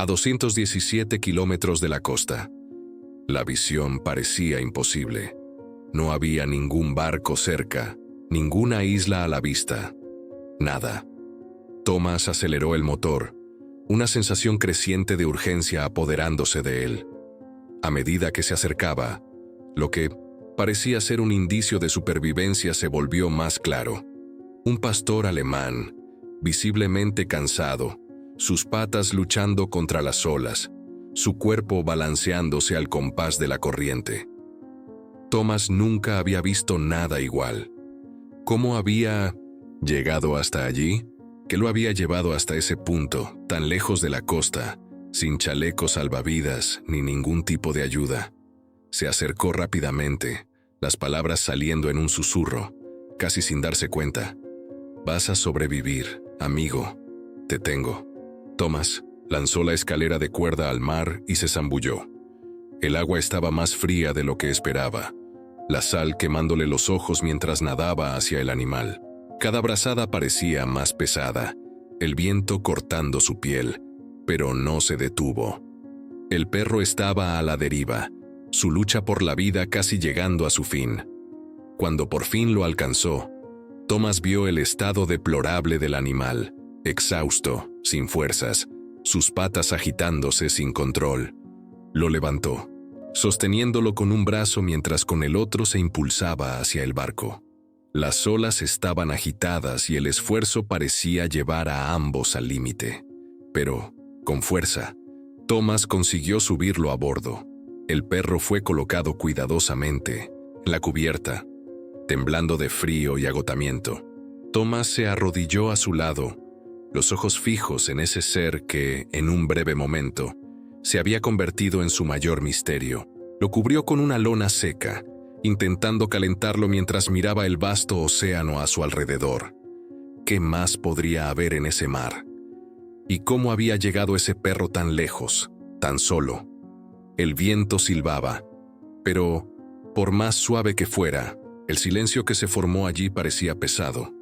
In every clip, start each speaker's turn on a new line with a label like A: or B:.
A: a 217 kilómetros de la costa. La visión parecía imposible. No había ningún barco cerca, ninguna isla a la vista. Nada. Thomas aceleró el motor, una sensación creciente de urgencia apoderándose de él. A medida que se acercaba, lo que parecía ser un indicio de supervivencia se volvió más claro. Un pastor alemán, visiblemente cansado, sus patas luchando contra las olas, su cuerpo balanceándose al compás de la corriente. Thomas nunca había visto nada igual. ¿Cómo había llegado hasta allí? ¿Qué lo había llevado hasta ese punto, tan lejos de la costa, sin chalecos salvavidas ni ningún tipo de ayuda? Se acercó rápidamente, las palabras saliendo en un susurro, casi sin darse cuenta. «Vas a sobrevivir, amigo. Te tengo». Thomas lanzó la escalera de cuerda al mar y se zambulló. El agua estaba más fría de lo que esperaba, la sal quemándole los ojos mientras nadaba hacia el animal. Cada brazada parecía más pesada, el viento cortando su piel, pero no se detuvo. El perro estaba a la deriva, su lucha por la vida casi llegando a su fin. Cuando por fin lo alcanzó, Thomas vio el estado deplorable del animal, exhausto, sin fuerzas, sus patas agitándose sin control. Lo levantó, sosteniéndolo con un brazo mientras con el otro se impulsaba hacia el barco. Las olas estaban agitadas y el esfuerzo parecía llevar a ambos al límite. Pero, con fuerza, Thomas consiguió subirlo a bordo. El perro fue colocado cuidadosamente en la cubierta, temblando de frío y agotamiento. Thomas se arrodilló a su lado, los ojos fijos en ese ser que, en un breve momento, se había convertido en su mayor misterio. Lo cubrió con una lona seca, intentando calentarlo mientras miraba el vasto océano a su alrededor. ¿Qué más podría haber en ese mar? ¿Y cómo había llegado ese perro tan lejos, tan solo? El viento silbaba, pero, por más suave que fuera, el silencio que se formó allí parecía pesado,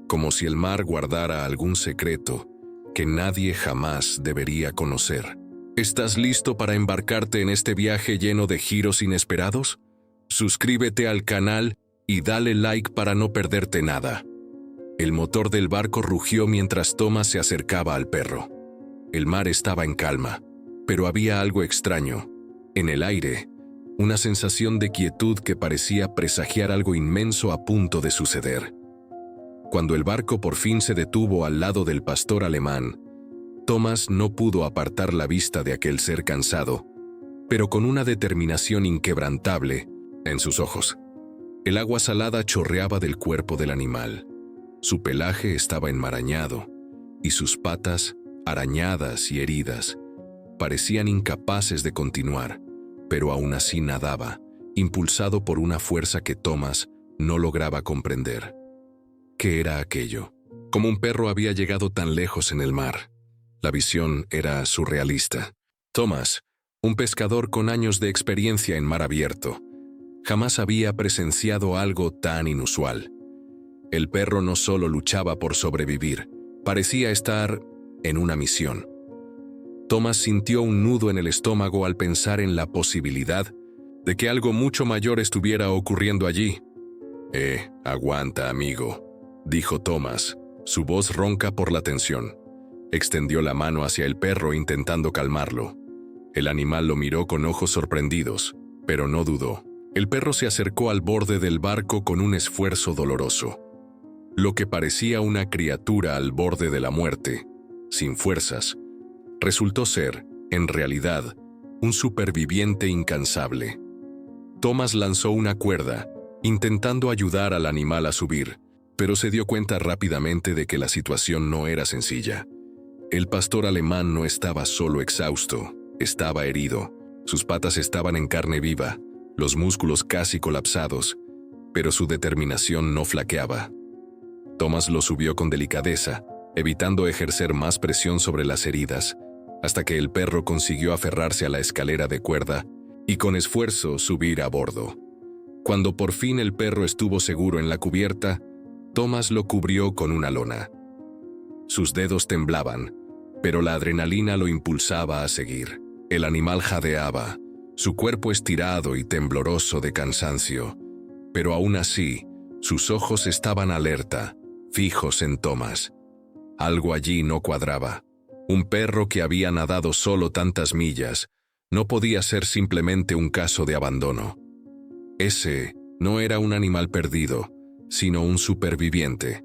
A: como si el mar guardara algún secreto que nadie jamás debería conocer. ¿Estás listo para embarcarte en este viaje lleno de giros inesperados? Suscríbete al canal y dale like para no perderte nada. El motor del barco rugió mientras Thomas se acercaba al perro. El mar estaba en calma, pero había algo extraño. En el aire, una sensación de quietud que parecía presagiar algo inmenso a punto de suceder. Cuando el barco por fin se detuvo al lado del pastor alemán, Thomas no pudo apartar la vista de aquel ser cansado, pero con una determinación inquebrantable en sus ojos. El agua salada chorreaba del cuerpo del animal. Su pelaje estaba enmarañado, y sus patas, arañadas y heridas, parecían incapaces de continuar, pero aún así nadaba, impulsado por una fuerza que Thomas no lograba comprender. ¿Qué era aquello? ¿Cómo un perro había llegado tan lejos en el mar? La visión era surrealista. Thomas, un pescador con años de experiencia en mar abierto, jamás había presenciado algo tan inusual. El perro no solo luchaba por sobrevivir, parecía estar en una misión. Thomas sintió un nudo en el estómago al pensar en la posibilidad de que algo mucho mayor estuviera ocurriendo allí. Aguanta, amigo», dijo Thomas, su voz ronca por la tensión. Extendió la mano hacia el perro intentando calmarlo. El animal lo miró con ojos sorprendidos, pero no dudó. El perro se acercó al borde del barco con un esfuerzo doloroso. Lo que parecía una criatura al borde de la muerte, sin fuerzas, resultó ser, en realidad, un superviviente incansable. Thomas lanzó una cuerda, intentando ayudar al animal a subir, pero se dio cuenta rápidamente de que la situación no era sencilla. El pastor alemán no estaba solo exhausto, estaba herido. Sus patas estaban en carne viva, los músculos casi colapsados, pero su determinación no flaqueaba. Thomas lo subió con delicadeza, evitando ejercer más presión sobre las heridas, hasta que el perro consiguió aferrarse a la escalera de cuerda y con esfuerzo subir a bordo. Cuando por fin el perro estuvo seguro en la cubierta, Thomas lo cubrió con una lona. Sus dedos temblaban, pero la adrenalina lo impulsaba a seguir. El animal jadeaba, su cuerpo estirado y tembloroso de cansancio, pero aún así, sus ojos estaban alerta, fijos en Thomas. Algo allí no cuadraba. Un perro que había nadado solo tantas millas no podía ser simplemente un caso de abandono. Ese no era un animal perdido, sino un superviviente.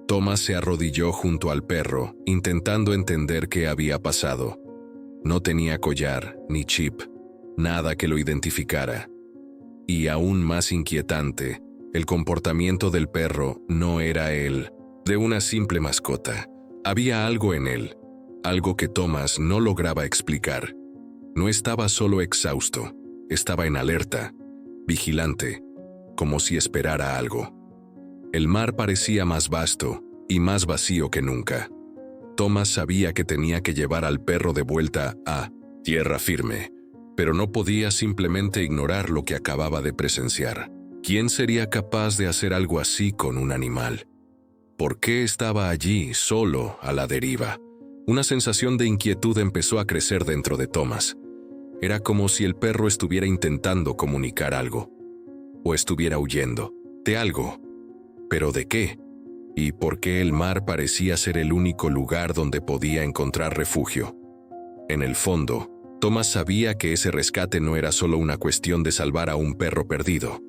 A: Thomas se arrodilló junto al perro, intentando entender qué había pasado. No tenía collar, ni chip, nada que lo identificara. Y aún más inquietante, el comportamiento del perro no era el de una simple mascota. Había algo en él, algo que Thomas no lograba explicar. No estaba solo exhausto, estaba en alerta, vigilante, como si esperara algo. El mar parecía más vasto y más vacío que nunca. Thomas sabía que tenía que llevar al perro de vuelta a tierra firme, pero no podía simplemente ignorar lo que acababa de presenciar. ¿Quién sería capaz de hacer algo así con un animal? ¿Por qué estaba allí, solo, a la deriva? Una sensación de inquietud empezó a crecer dentro de Thomas. Era como si el perro estuviera intentando comunicar algo, o estuviera huyendo de algo. ¿Pero de qué? ¿Y por qué el mar parecía ser el único lugar donde podía encontrar refugio? En el fondo, Thomas sabía que ese rescate no era solo una cuestión de salvar a un perro perdido.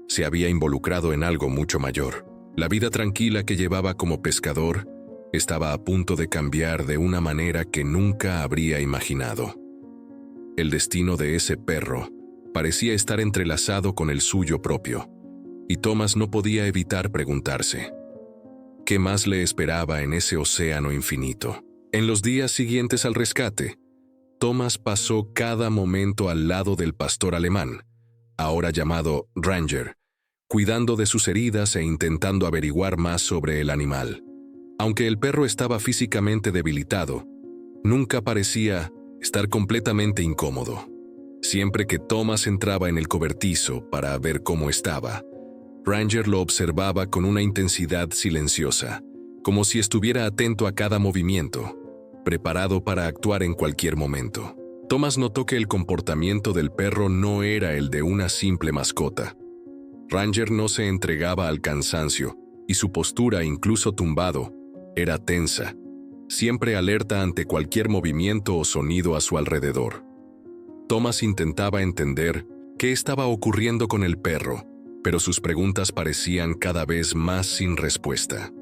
A: Se había involucrado en algo mucho mayor. La vida tranquila que llevaba como pescador estaba a punto de cambiar de una manera que nunca habría imaginado. El destino de ese perro parecía estar entrelazado con el suyo propio, y Thomas no podía evitar preguntarse: ¿qué más le esperaba en ese océano infinito? En los días siguientes al rescate, Thomas pasó cada momento al lado del pastor alemán, ahora llamado Ranger, cuidando de sus heridas e intentando averiguar más sobre el animal. Aunque el perro estaba físicamente debilitado, nunca parecía estar completamente incómodo. Siempre que Thomas entraba en el cobertizo para ver cómo estaba, Ranger lo observaba con una intensidad silenciosa, como si estuviera atento a cada movimiento, preparado para actuar en cualquier momento. Thomas notó que el comportamiento del perro no era el de una simple mascota. Ranger no se entregaba al cansancio, y su postura, incluso tumbado, era tensa, siempre alerta ante cualquier movimiento o sonido a su alrededor. Thomas intentaba entender qué estaba ocurriendo con el perro, pero sus preguntas parecían cada vez más sin respuesta.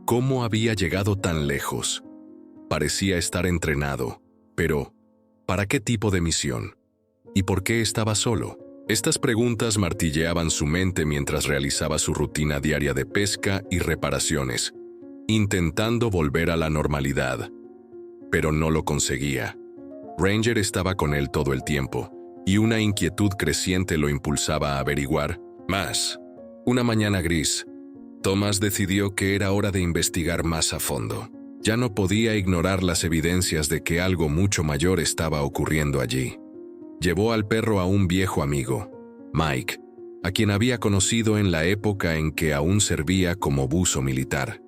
A: ¿Cómo había llegado tan lejos? Parecía estar entrenado, pero ¿para qué tipo de misión? ¿Y por qué estaba solo? Estas preguntas martilleaban su mente mientras realizaba su rutina diaria de pesca y reparaciones, intentando volver a la normalidad. Pero no lo conseguía. Ranger estaba con él todo el tiempo, y una inquietud creciente lo impulsaba a averiguar más. Una mañana gris, Thomas decidió que era hora de investigar más a fondo. Ya no podía ignorar las evidencias de que algo mucho mayor estaba ocurriendo allí. Llevó al perro a un viejo amigo, Mike, a quien había conocido en la época en que aún servía como buzo militar.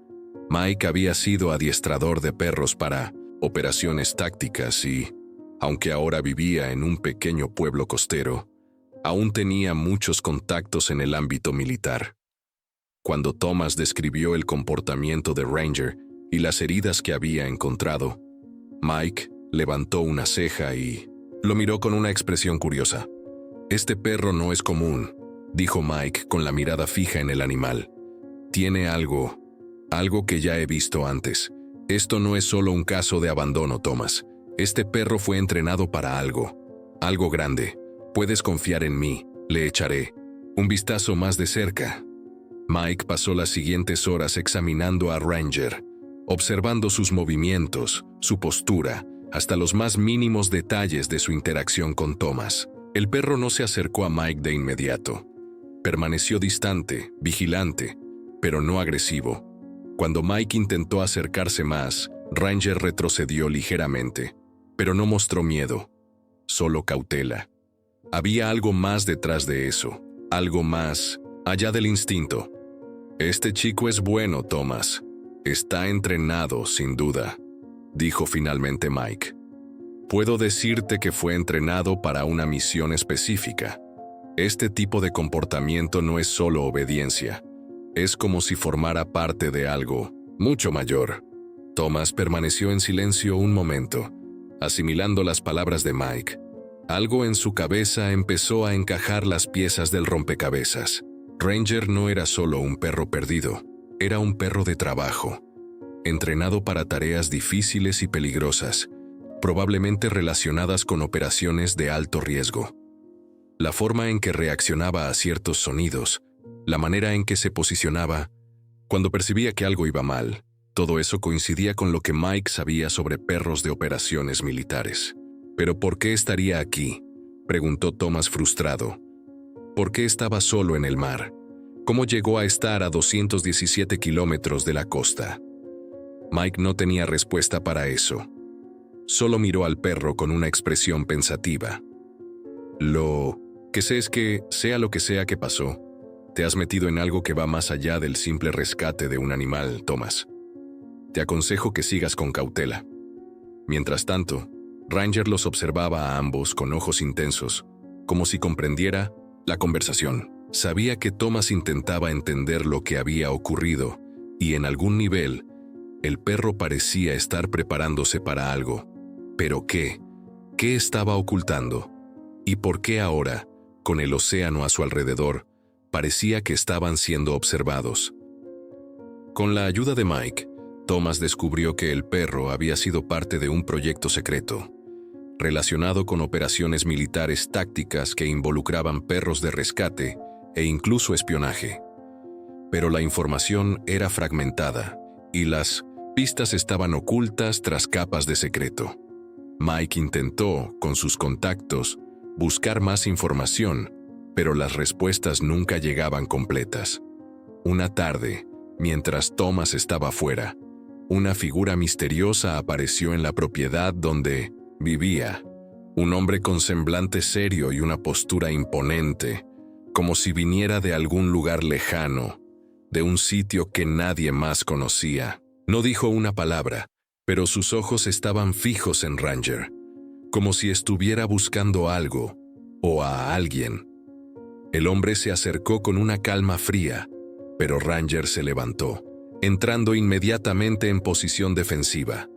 A: Mike había sido adiestrador de perros para operaciones tácticas y, aunque ahora vivía en un pequeño pueblo costero, aún tenía muchos contactos en el ámbito militar. Cuando Thomas describió el comportamiento de Ranger y las heridas que había encontrado, Mike levantó una ceja y lo miró con una expresión curiosa. «Este perro no es común», dijo Mike con la mirada fija en el animal. «Tiene algo que ya he visto antes. Esto no es solo un caso de abandono, Thomas. Este perro fue entrenado para algo grande. Puedes confiar en mí, le echaré un vistazo más de cerca». Mike pasó las siguientes horas examinando a Ranger, observando sus movimientos, su postura, hasta los más mínimos detalles de su interacción con Thomas. El perro no se acercó a Mike de inmediato. Permaneció distante, vigilante, pero no agresivo. Cuando Mike intentó acercarse más, Ranger retrocedió ligeramente, pero no mostró miedo, solo cautela. Había algo más detrás de eso, algo más allá del instinto. «Este chico es bueno, Thomas. Está entrenado, sin duda». dijo finalmente Mike. Puedo decirte que fue entrenado para una misión específica. Este tipo de comportamiento no es solo obediencia. Es como si formara parte de algo mucho mayor. Thomas permaneció en silencio un momento, asimilando las palabras de Mike. Algo en su cabeza empezó a encajar las piezas del rompecabezas. Ranger no era solo un perro perdido, era un perro de trabajo, entrenado para tareas difíciles y peligrosas, probablemente relacionadas con operaciones de alto riesgo. La forma en que reaccionaba a ciertos sonidos, la manera en que se posicionaba, cuando percibía que algo iba mal, todo eso coincidía con lo que Mike sabía sobre perros de operaciones militares. ¿Pero por qué estaría aquí?, preguntó Thomas frustrado. ¿Por qué estaba solo en el mar? ¿Cómo llegó a estar a 217 kilómetros de la costa? Mike no tenía respuesta para eso. Solo miró al perro con una expresión pensativa. Lo que sé es que, sea lo que sea que pasó, te has metido en algo que va más allá del simple rescate de un animal, Thomas. Te aconsejo que sigas con cautela. Mientras tanto, Ranger los observaba a ambos con ojos intensos, como si comprendiera la conversación. Sabía que Thomas intentaba entender lo que había ocurrido, y en algún nivel, el perro parecía estar preparándose para algo. ¿Pero qué? ¿Qué estaba ocultando? ¿Y por qué ahora, con el océano a su alrededor, parecía que estaban siendo observados? Con la ayuda de Mike, Thomas descubrió que el perro había sido parte de un proyecto secreto, relacionado con operaciones militares tácticas que involucraban perros de rescate e incluso espionaje. Pero la información era fragmentada, y las pistas estaban ocultas tras capas de secreto. Mike intentó, con sus contactos, buscar más información, pero las respuestas nunca llegaban completas. Una tarde, mientras Thomas estaba fuera, una figura misteriosa apareció en la propiedad donde vivía. Un hombre con semblante serio y una postura imponente, como si viniera de algún lugar lejano, de un sitio que nadie más conocía. No dijo una palabra, pero sus ojos estaban fijos en Ranger, como si estuviera buscando algo o a alguien. El hombre se acercó con una calma fría, pero Ranger se levantó, entrando inmediatamente en posición defensiva.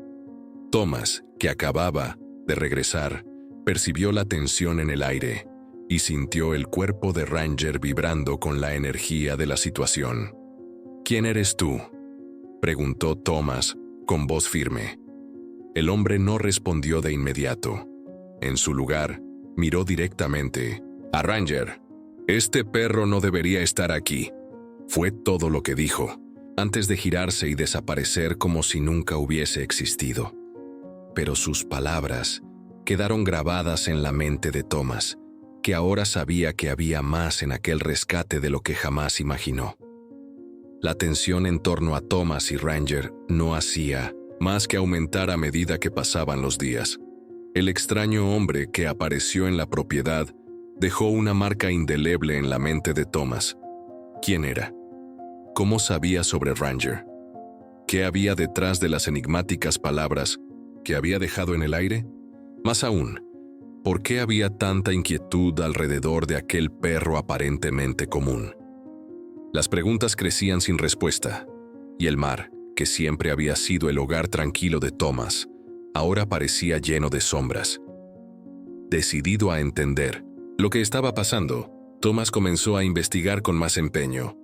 A: Thomas, que acababa de regresar, percibió la tensión en el aire y sintió el cuerpo de Ranger vibrando con la energía de la situación. ¿Quién eres tú?, preguntó Thomas con voz firme. El hombre no respondió de inmediato. En su lugar, miró directamente a Ranger. «Este perro no debería estar aquí», fue todo lo que dijo, antes de girarse y desaparecer como si nunca hubiese existido. Pero sus palabras quedaron grabadas en la mente de Thomas, que ahora sabía que había más en aquel rescate de lo que jamás imaginó. La tensión en torno a Thomas y Ranger no hacía más que aumentar a medida que pasaban los días. El extraño hombre que apareció en la propiedad dejó una marca indeleble en la mente de Thomas. ¿Quién era? ¿Cómo sabía sobre Ranger? ¿Qué había detrás de las enigmáticas palabras que había dejado en el aire? Más aún, ¿por qué había tanta inquietud alrededor de aquel perro aparentemente común? Las preguntas crecían sin respuesta, y el mar, que siempre había sido el hogar tranquilo de Thomas, ahora parecía lleno de sombras. Decidido a entender lo que estaba pasando, Thomas comenzó a investigar con más empeño.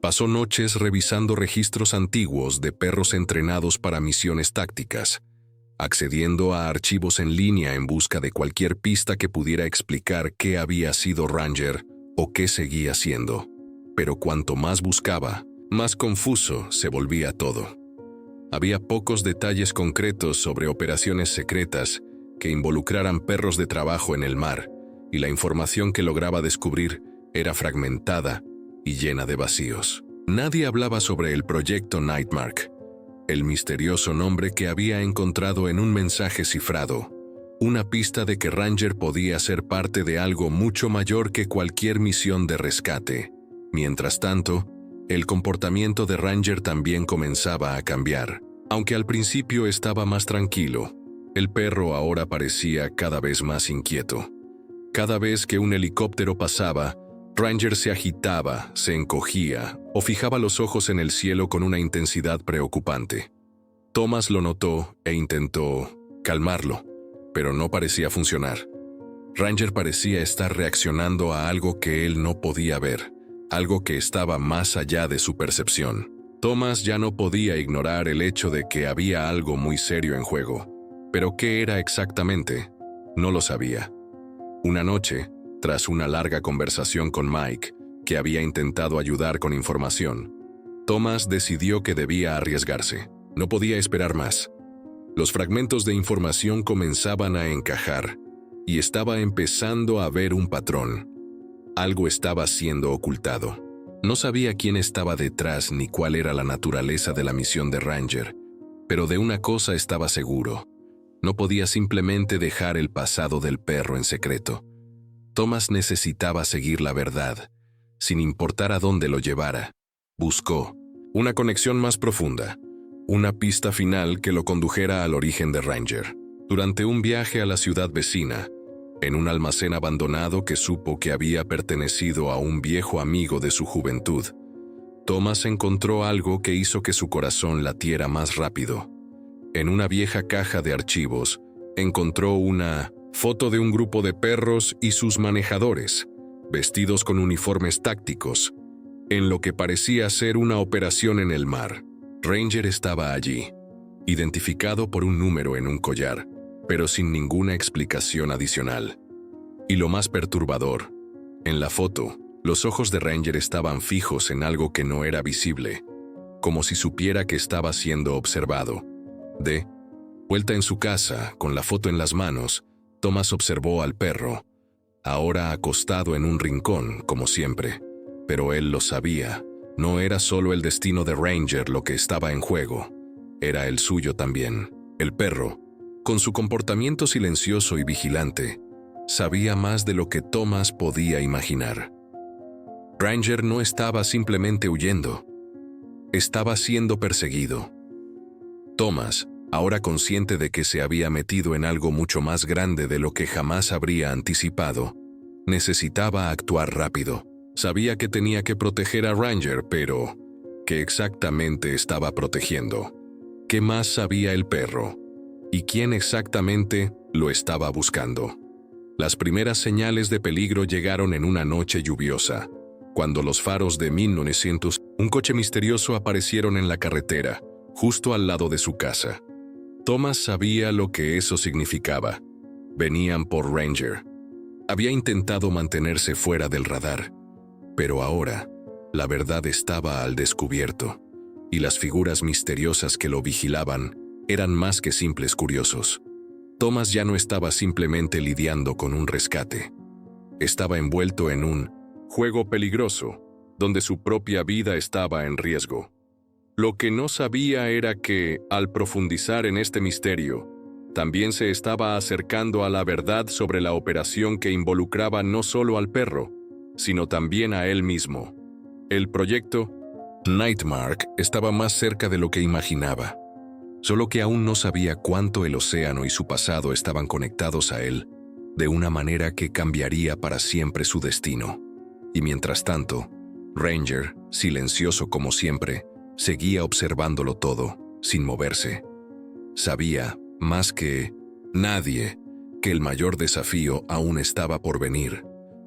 A: Pasó noches revisando registros antiguos de perros entrenados para misiones tácticas, accediendo a archivos en línea en busca de cualquier pista que pudiera explicar qué había sido Ranger o qué seguía siendo. Pero cuanto más buscaba, más confuso se volvía todo. Había pocos detalles concretos sobre operaciones secretas que involucraran perros de trabajo en el mar, y la información que lograba descubrir era fragmentada y llena de vacíos. Nadie hablaba sobre el proyecto Nightmark, el misterioso nombre que había encontrado en un mensaje cifrado, una pista de que Ranger podía ser parte de algo mucho mayor que cualquier misión de rescate. Mientras tanto, el comportamiento de Ranger también comenzaba a cambiar. Aunque al principio estaba más tranquilo, el perro ahora parecía cada vez más inquieto. Cada vez que un helicóptero pasaba, Ranger se agitaba, se encogía o fijaba los ojos en el cielo con una intensidad preocupante. Thomas lo notó e intentó calmarlo, pero no parecía funcionar. Ranger parecía estar reaccionando a algo que él no podía ver, algo que estaba más allá de su percepción. Thomas ya no podía ignorar el hecho de que había algo muy serio en juego. ¿Pero qué era exactamente? No lo sabía. Una noche, tras una larga conversación con Mike, que había intentado ayudar con información, Thomas decidió que debía arriesgarse. No podía esperar más. Los fragmentos de información comenzaban a encajar, y estaba empezando a ver un patrón. Algo estaba siendo ocultado. No sabía quién estaba detrás ni cuál era la naturaleza de la misión de Ranger, pero de una cosa estaba seguro. No podía simplemente dejar el pasado del perro en secreto. Thomas necesitaba seguir la verdad, sin importar a dónde lo llevara. Buscó una conexión más profunda, una pista final que lo condujera al origen de Ranger. Durante un viaje a la ciudad vecina, en un almacén abandonado que supo que había pertenecido a un viejo amigo de su juventud, Thomas encontró algo que hizo que su corazón latiera más rápido. En una vieja caja de archivos, encontró una foto de un grupo de perros y sus manejadores, vestidos con uniformes tácticos, en lo que parecía ser una operación en el mar. Ranger estaba allí, identificado por un número en un collar, pero sin ninguna explicación adicional. Y lo más perturbador, en la foto, los ojos de Ranger estaban fijos en algo que no era visible, como si supiera que estaba siendo observado. De vuelta en su casa, con la foto en las manos, Thomas observó al perro, ahora acostado en un rincón, como siempre. Pero él lo sabía, no era solo el destino de Ranger lo que estaba en juego, era el suyo también. El perro, con su comportamiento silencioso y vigilante, sabía más de lo que Thomas podía imaginar. Ranger no estaba simplemente huyendo, estaba siendo perseguido. Thomas, ahora consciente de que se había metido en algo mucho más grande de lo que jamás habría anticipado, necesitaba actuar rápido. Sabía que tenía que proteger a Ranger, pero ¿qué exactamente estaba protegiendo? ¿Qué más sabía el perro? ¿Y quién exactamente lo estaba buscando? Las primeras señales de peligro llegaron en una noche lluviosa, cuando los faros de 1900, un coche misterioso aparecieron en la carretera, justo al lado de su casa. Thomas sabía lo que eso significaba. Venían por Ranger. Había intentado mantenerse fuera del radar, pero ahora la verdad estaba al descubierto, y las figuras misteriosas que lo vigilaban eran más que simples curiosos. Thomas ya no estaba simplemente lidiando con un rescate. Estaba envuelto en un juego peligroso, donde su propia vida estaba en riesgo. Lo que no sabía era que, al profundizar en este misterio, también se estaba acercando a la verdad sobre la operación que involucraba no solo al perro, sino también a él mismo. El proyecto Nightmark estaba más cerca de lo que imaginaba, solo que aún no sabía cuánto el océano y su pasado estaban conectados a él, de una manera que cambiaría para siempre su destino. Y mientras tanto, Ranger, silencioso como siempre, seguía observándolo todo, sin moverse. Sabía, más que nadie, que el mayor desafío aún estaba por venir.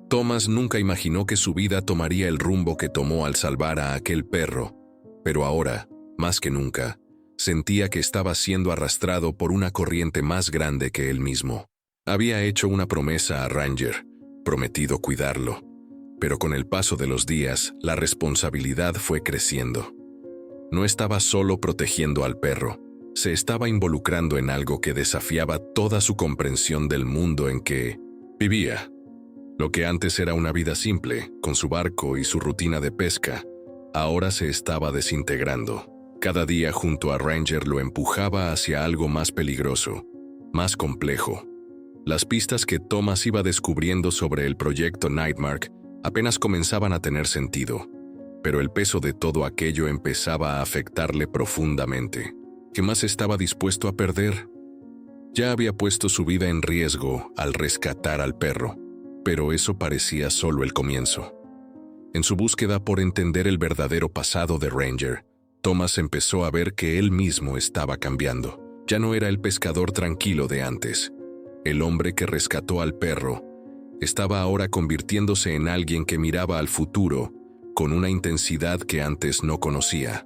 A: Thomas nunca imaginó que su vida tomaría el rumbo que tomó al salvar a aquel perro, pero ahora, más que nunca, sentía que estaba siendo arrastrado por una corriente más grande que él mismo. Había hecho una promesa a Ranger, prometido cuidarlo, pero con el paso de los días, la responsabilidad fue creciendo. No estaba solo protegiendo al perro, se estaba involucrando en algo que desafiaba toda su comprensión del mundo en que vivía. Lo que antes era una vida simple, con su barco y su rutina de pesca, ahora se estaba desintegrando. Cada día junto a Ranger lo empujaba hacia algo más peligroso, más complejo. Las pistas que Thomas iba descubriendo sobre el proyecto Nightmark apenas comenzaban a tener sentido, pero el peso de todo aquello empezaba a afectarle profundamente. ¿Qué más estaba dispuesto a perder? Ya había puesto su vida en riesgo al rescatar al perro, pero eso parecía solo el comienzo. En su búsqueda por entender el verdadero pasado de Ranger, Thomas empezó a ver que él mismo estaba cambiando. Ya no era el pescador tranquilo de antes. El hombre que rescató al perro estaba ahora convirtiéndose en alguien que miraba al futuro con una intensidad que antes no conocía.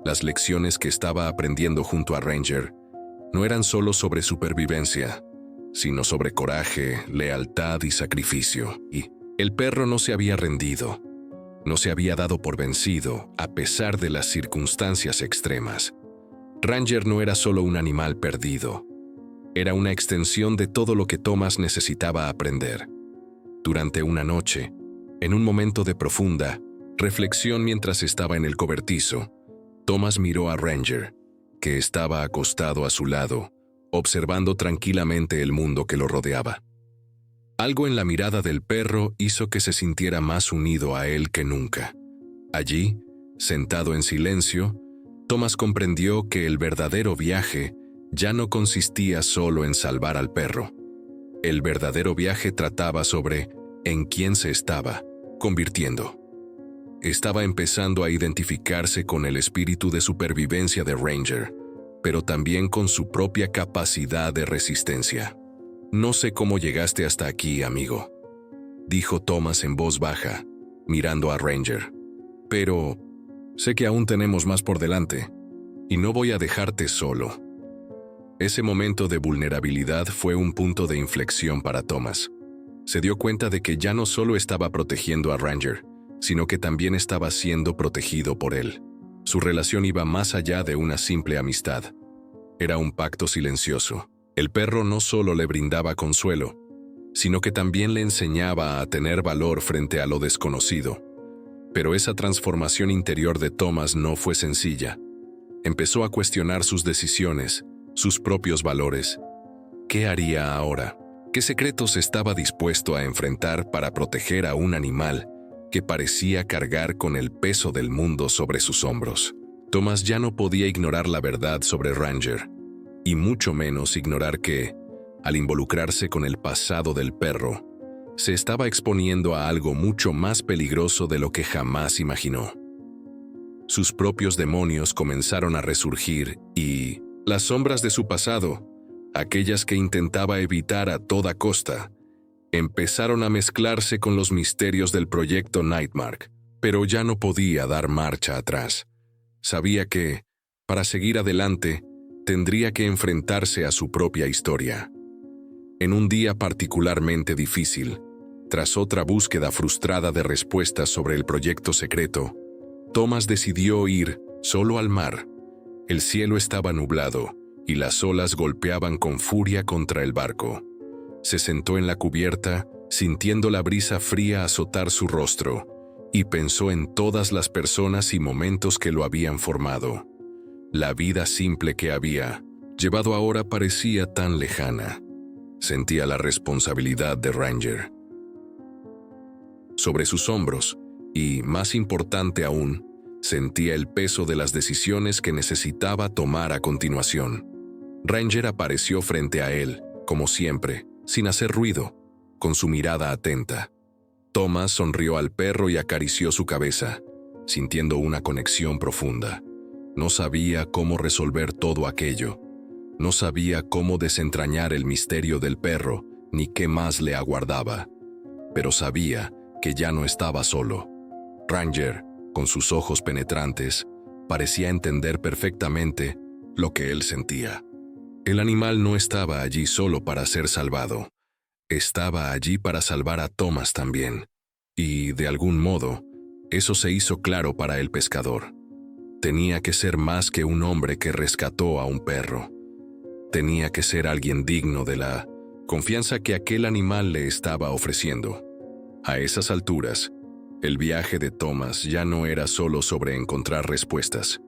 A: Las lecciones que estaba aprendiendo junto a Ranger no eran solo sobre supervivencia, sino sobre coraje, lealtad y sacrificio. Y el perro no se había rendido, no se había dado por vencido a pesar de las circunstancias extremas. Ranger no era solo un animal perdido, era una extensión de todo lo que Thomas necesitaba aprender. Durante una noche, en un momento de profunda reflexión mientras estaba en el cobertizo, Thomas miró a Ranger, que estaba acostado a su lado, observando tranquilamente el mundo que lo rodeaba. Algo en la mirada del perro hizo que se sintiera más unido a él que nunca. Allí, sentado en silencio, Thomas comprendió que el verdadero viaje ya no consistía solo en salvar al perro. El verdadero viaje trataba sobre en quién se estaba convirtiendo. Estaba empezando a identificarse con el espíritu de supervivencia de Ranger, pero también con su propia capacidad de resistencia. «No sé cómo llegaste hasta aquí, amigo», dijo Thomas en voz baja, mirando a Ranger. «Pero sé que aún tenemos más por delante, y no voy a dejarte solo». Ese momento de vulnerabilidad fue un punto de inflexión para Thomas. Se dio cuenta de que ya no solo estaba protegiendo a Ranger, sino que también estaba siendo protegido por él. Su relación iba más allá de una simple amistad. Era un pacto silencioso. El perro no solo le brindaba consuelo, sino que también le enseñaba a tener valor frente a lo desconocido. Pero esa transformación interior de Thomas no fue sencilla. Empezó a cuestionar sus decisiones, sus propios valores. ¿Qué haría ahora? ¿Qué secretos estaba dispuesto a enfrentar para proteger a un animal que parecía cargar con el peso del mundo sobre sus hombros? Thomas ya no podía ignorar la verdad sobre Ranger, y mucho menos ignorar que, al involucrarse con el pasado del perro, se estaba exponiendo a algo mucho más peligroso de lo que jamás imaginó. Sus propios demonios comenzaron a resurgir y las sombras de su pasado, aquellas que intentaba evitar a toda costa, empezaron a mezclarse con los misterios del proyecto Nightmark, pero ya no podía dar marcha atrás. Sabía que, para seguir adelante, tendría que enfrentarse a su propia historia. En un día particularmente difícil, tras otra búsqueda frustrada de respuestas sobre el proyecto secreto, Thomas decidió ir solo al mar. El cielo estaba nublado y las olas golpeaban con furia contra el barco. Se sentó en la cubierta, sintiendo la brisa fría azotar su rostro, y pensó en todas las personas y momentos que lo habían formado. La vida simple que había llevado ahora parecía tan lejana. Sentía la responsabilidad de Ranger sobre sus hombros y, más importante aún, sentía el peso de las decisiones que necesitaba tomar a continuación. Ranger apareció frente a él, como siempre, sin hacer ruido, con su mirada atenta. Thomas sonrió al perro y acarició su cabeza, sintiendo una conexión profunda. No sabía cómo resolver todo aquello. No sabía cómo desentrañar el misterio del perro, ni qué más le aguardaba. Pero sabía que ya no estaba solo. Ranger, con sus ojos penetrantes, parecía entender perfectamente lo que él sentía. El animal no estaba allí solo para ser salvado. Estaba allí para salvar a Thomas también. Y, de algún modo, eso se hizo claro para el pescador. Tenía que ser más que un hombre que rescató a un perro. Tenía que ser alguien digno de la confianza que aquel animal le estaba ofreciendo. A esas alturas, el viaje de Thomas ya no era solo sobre encontrar respuestas.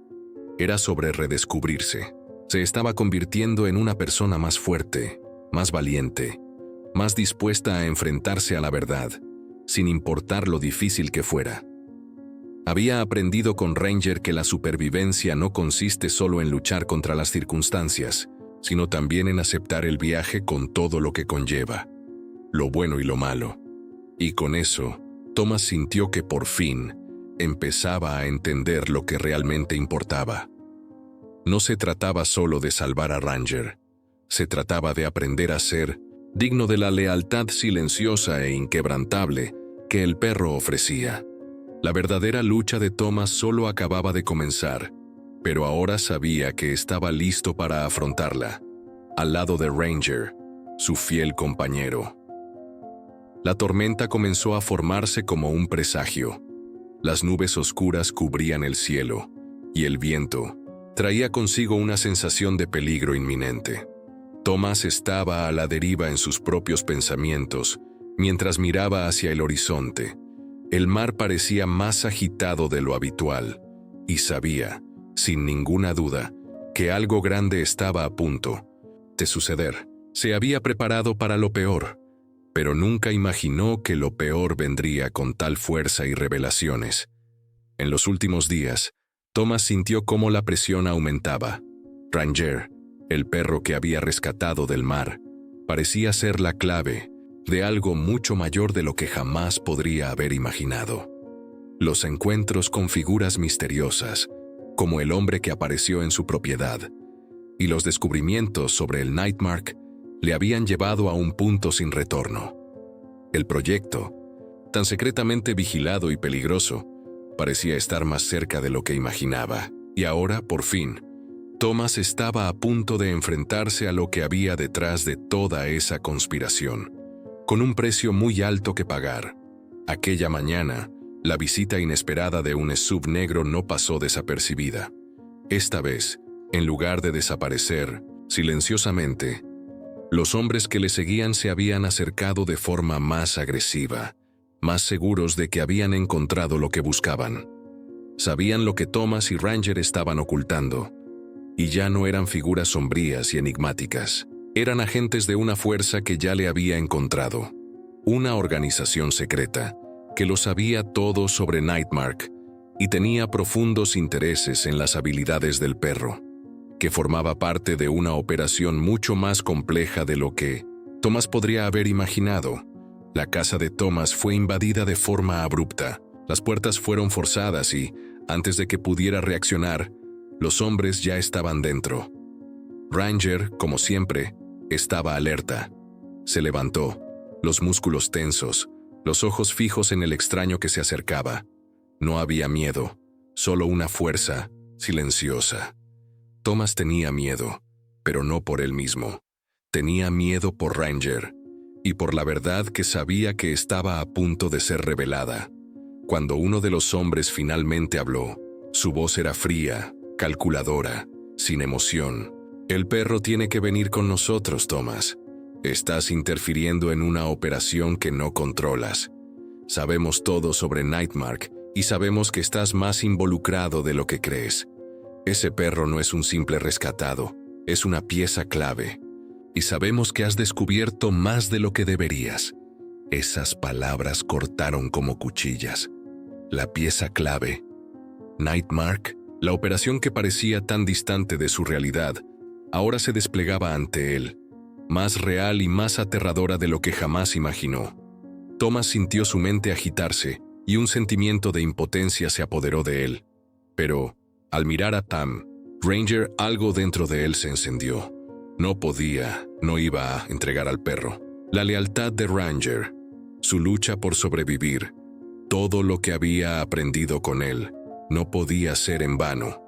A: Era sobre redescubrirse. Se estaba convirtiendo en una persona más fuerte, más valiente, más dispuesta a enfrentarse a la verdad, sin importar lo difícil que fuera. Había aprendido con Ranger que la supervivencia no consiste solo en luchar contra las circunstancias, sino también en aceptar el viaje con todo lo que conlleva, lo bueno y lo malo. Y con eso, Thomas sintió que por fin empezaba a entender lo que realmente importaba. No se trataba solo de salvar a Ranger, se trataba de aprender a ser digno de la lealtad silenciosa e inquebrantable que el perro ofrecía. La verdadera lucha de Thomas solo acababa de comenzar, pero ahora sabía que estaba listo para afrontarla, al lado de Ranger, su fiel compañero. La tormenta comenzó a formarse como un presagio. Las nubes oscuras cubrían el cielo, y el viento traía consigo una sensación de peligro inminente. Thomas estaba a la deriva en sus propios pensamientos, mientras miraba hacia el horizonte. El mar parecía más agitado de lo habitual, y sabía, sin ninguna duda, que algo grande estaba a punto de suceder. Se había preparado para lo peor, pero nunca imaginó que lo peor vendría con tal fuerza y revelaciones. En los últimos días, Thomas sintió cómo la presión aumentaba. Ranger, el perro que había rescatado del mar, parecía ser la clave de algo mucho mayor de lo que jamás podría haber imaginado. Los encuentros con figuras misteriosas, como el hombre que apareció en su propiedad, y los descubrimientos sobre el Nightmark le habían llevado a un punto sin retorno. El proyecto, tan secretamente vigilado y peligroso, parecía estar más cerca de lo que imaginaba, y ahora, por fin, Thomas estaba a punto de enfrentarse a lo que había detrás de toda esa conspiración, con un precio muy alto que pagar. Aquella mañana, la visita inesperada de un sub negro no pasó desapercibida. Esta vez, en lugar de desaparecer, silenciosamente, los hombres que le seguían se habían acercado de forma más agresiva, más seguros de que habían encontrado lo que buscaban. Sabían lo que Thomas y Ranger estaban ocultando, y ya no eran figuras sombrías y enigmáticas. Eran agentes de una fuerza que ya le había encontrado. Una organización secreta que lo sabía todo sobre Nightmark y tenía profundos intereses en las habilidades del perro, que formaba parte de una operación mucho más compleja de lo que Thomas podría haber imaginado. La casa de Thomas fue invadida de forma abrupta. Las puertas fueron forzadas y, antes de que pudiera reaccionar, los hombres ya estaban dentro. Ranger, como siempre, estaba alerta. Se levantó, los músculos tensos, los ojos fijos en el extraño que se acercaba. No había miedo, solo una fuerza silenciosa. Thomas tenía miedo, pero no por él mismo. Tenía miedo por Ranger, y por la verdad que sabía que estaba a punto de ser revelada. Cuando uno de los hombres finalmente habló, su voz era fría, calculadora, sin emoción. «El perro tiene que venir con nosotros, Thomas. Estás interfiriendo en una operación que no controlas. Sabemos todo sobre Nightmark y sabemos que estás más involucrado de lo que crees. Ese perro no es un simple rescatado, es una pieza clave. Y sabemos que has descubierto más de lo que deberías». Esas palabras cortaron como cuchillas. La pieza clave. Nightmark, la operación que parecía tan distante de su realidad, ahora se desplegaba ante él, más real y más aterradora de lo que jamás imaginó. Thomas sintió su mente agitarse y un sentimiento de impotencia se apoderó de él. Pero, al mirar a Tam, Ranger, algo dentro de él se encendió. No iba a entregar al perro. La lealtad de Ranger, su lucha por sobrevivir, todo lo que había aprendido con él, no podía ser en vano.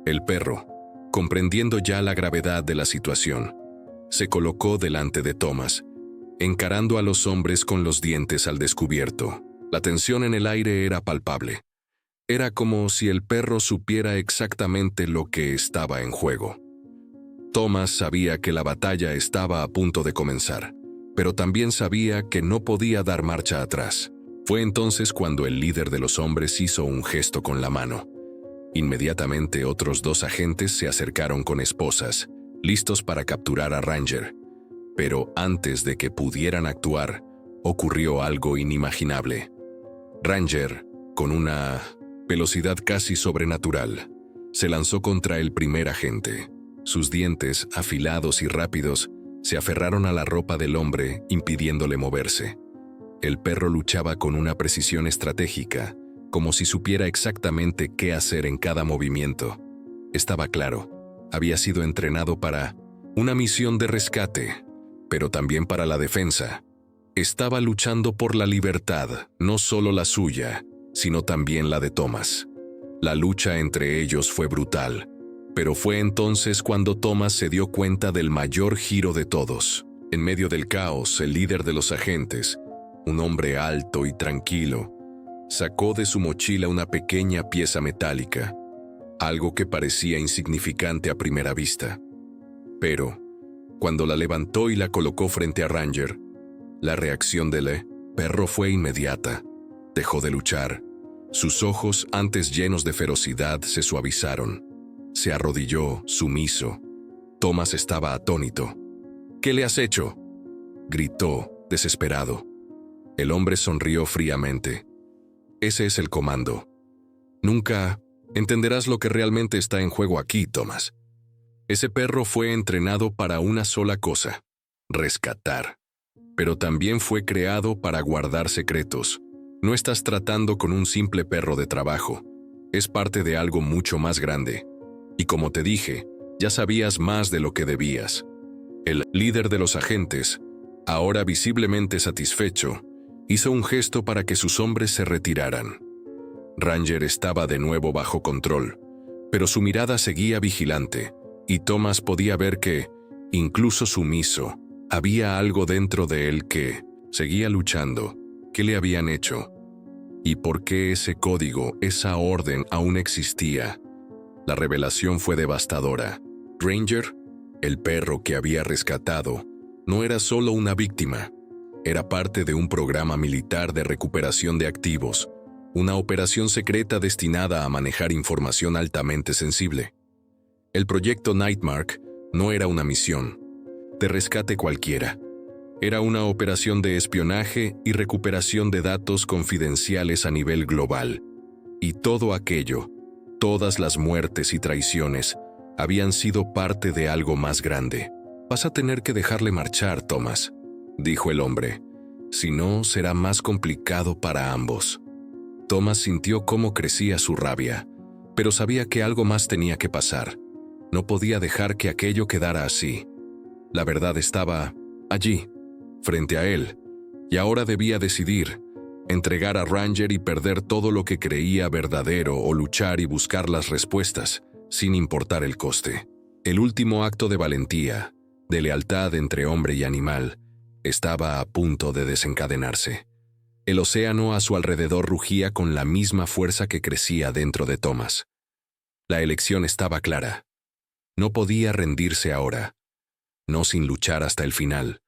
A: El perro, comprendiendo ya la gravedad de la situación, se colocó delante de Thomas, encarando a los hombres con los dientes al descubierto. La tensión en el aire era palpable. Era como si el perro supiera exactamente lo que estaba en juego. Thomas sabía que la batalla estaba a punto de comenzar, pero también sabía que no podía dar marcha atrás. Fue entonces cuando el líder de los hombres hizo un gesto con la mano. Inmediatamente otros 2 agentes se acercaron con esposas, listos para capturar a Ranger. Pero antes de que pudieran actuar, ocurrió algo inimaginable. Ranger, con una Velocidad casi sobrenatural. Se lanzó contra el primer agente. Sus dientes, afilados y rápidos, se aferraron a la ropa del hombre, impidiéndole moverse. El perro luchaba con una precisión estratégica, como si supiera exactamente qué hacer en cada movimiento. Estaba claro, había sido entrenado para una misión de rescate, pero también para la defensa. Estaba luchando por la libertad, no solo la suya, sino también la de Thomas. La lucha entre ellos fue brutal, pero fue entonces cuando Thomas se dio cuenta del mayor giro de todos. En medio del caos, el líder de los agentes, un hombre alto y tranquilo, sacó de su mochila una pequeña pieza metálica, algo que parecía insignificante a primera vista. Pero, cuando la levantó y la colocó frente a Ranger, la reacción del perro fue inmediata. Dejó de luchar. Sus ojos, antes llenos de ferocidad, se suavizaron. Se arrodilló, sumiso. Thomas estaba atónito. «¿Qué le has hecho?», gritó, desesperado. El hombre sonrió fríamente. «Ese es el comando. Nunca entenderás lo que realmente está en juego aquí, Thomas. Ese perro fue entrenado para una sola cosa: rescatar. Pero también fue creado para guardar secretos. No estás tratando con un simple perro de trabajo. Es parte de algo mucho más grande. Y como te dije, ya sabías más de lo que debías». El líder de los agentes, ahora visiblemente satisfecho, hizo un gesto para que sus hombres se retiraran. Ranger estaba de nuevo bajo control, pero su mirada seguía vigilante, y Thomas podía ver que, incluso sumiso, había algo dentro de él que seguía luchando. ¿Qué le habían hecho? ¿Y por qué ese código, esa orden aún existía? La revelación fue devastadora. Ranger, el perro que había rescatado, no era solo una víctima. Era parte de un programa militar de recuperación de activos, una operación secreta destinada a manejar información altamente sensible. El proyecto Nightmark no era una misión de rescate cualquiera. Era una operación de espionaje y recuperación de datos confidenciales a nivel global. Y todo aquello, todas las muertes y traiciones, habían sido parte de algo más grande. «Vas a tener que dejarle marchar, Thomas», dijo el hombre. «Si no, será más complicado para ambos». Thomas sintió cómo crecía su rabia, pero sabía que algo más tenía que pasar. No podía dejar que aquello quedara así. La verdad estaba allí, frente a él, y ahora debía decidir: entregar a Ranger y perder todo lo que creía verdadero, o luchar y buscar las respuestas, sin importar el coste. El último acto de valentía, de lealtad entre hombre y animal, estaba a punto de desencadenarse. El océano a su alrededor rugía con la misma fuerza que crecía dentro de Thomas. La elección estaba clara. No podía rendirse ahora, no sin luchar hasta el final.